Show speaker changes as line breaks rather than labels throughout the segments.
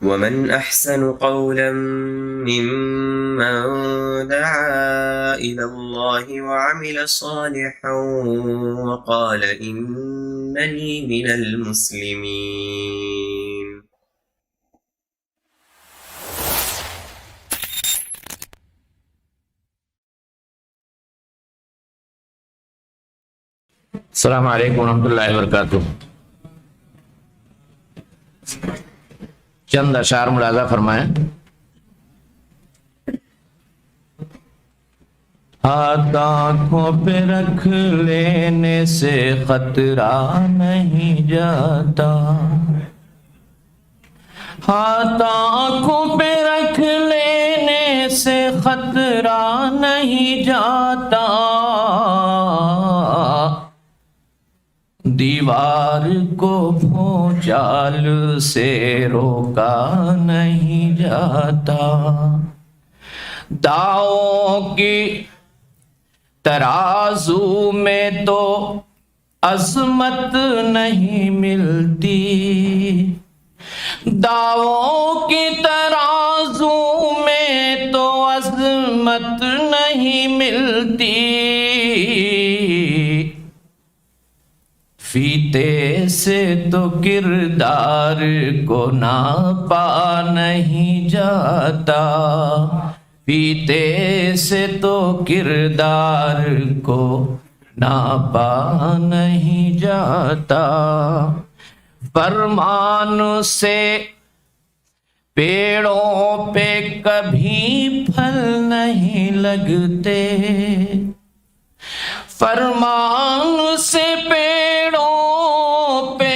ومن أحسن قولا ممن دعا إلى الله وعمل صالحا وقال إنني من المسلمين.
السلام علیکم ورحمۃ اللہ وبرکاتہ. چند اشعار ملاحظہ فرمائیں. ہاتھ آنکھوں پہ رکھ لینے سے خطرہ نہیں جاتا، ہاتھ آنکھوں پہ رکھ لینے سے خطرہ نہیں جاتا، دیوار کو بھونچال سے روکا نہیں جاتا، داؤں کی ترازو میں تو عظمت نہیں ملتی، داؤں کی ترازو میں تو عظمت نہیں ملتی، فیتے سے تو کردار کو ناپا نہیں جاتا، فیتے سے تو کردار کو ناپا نہیں جاتا، فرمان سے پیڑوں پہ کبھی پھل نہیں لگتے، فرمان سے پیڑوں پہ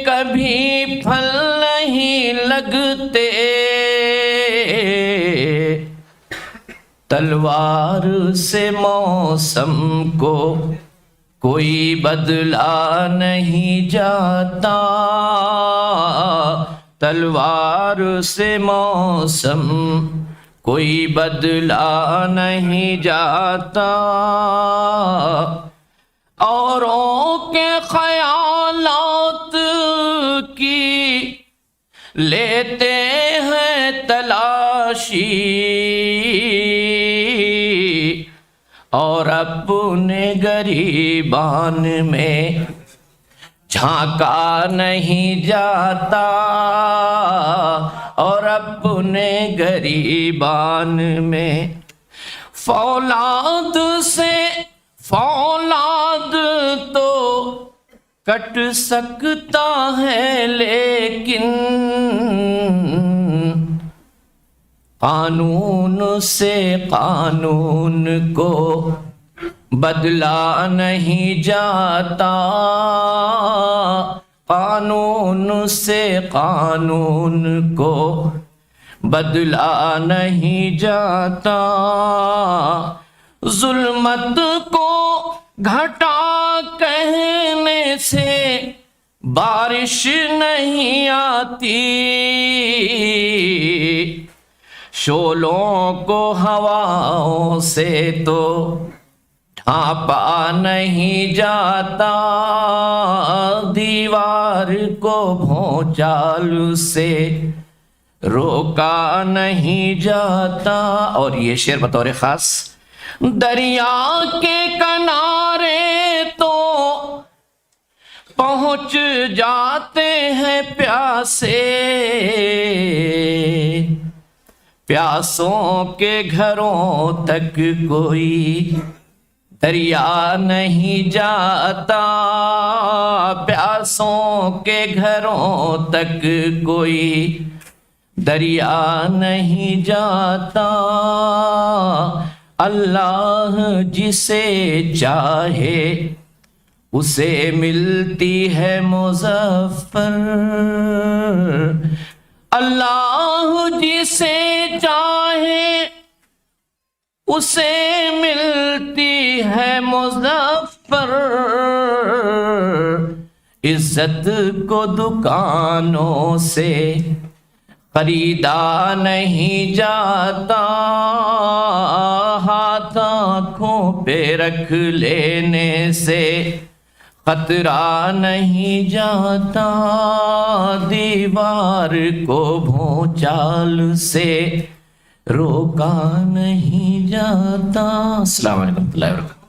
کبھی پھل نہیں لگتے، تلوار سے موسم کو کوئی بدلا نہیں جاتا، تلوار سے موسم کوئی بدلا نہیں جاتا، اوروں کے خیالات کی لیتے ہیں تلاشی، اور اپنے گریبان میں جھانکا نہیں جاتا، اور اپنے گریبان میں فولاد سے فولاد تو کٹ سکتا ہے، لیکن قانون سے قانون کو بدلا نہیں جاتا، قانون سے قانون کو بدلا نہیں جاتا، ظلمت کو گھٹا کہنے سے بارش نہیں آتی، شعلوں کو ہواؤں سے تو ڈھانپا نہیں جاتا، دیوار کو بھونچال سے روکا نہیں جاتا. اور یہ شعر بطور خاص دریا کے کنارے تو پہنچ جاتے ہیں پیاسے، پیاسوں کے گھروں تک کوئی دریا نہیں جاتا، پیاسوں کے گھروں تک کوئی دریا نہیں جاتا، اللہ جسے چاہے اسے ملتی ہے مظفر، اللہ جسے چاہے اسے ملتی ہے مظفر، عزت کو دکانوں سے خریدا نہیں جاتا، ہاتھ آنکھوں پہ رکھ لینے سے خطرہ نہیں جاتا، دیوار کو بھونچال سے روکا نہیں جاتا۔ السلام علیکم ورحمۃ اللہ وبرکاتہ۔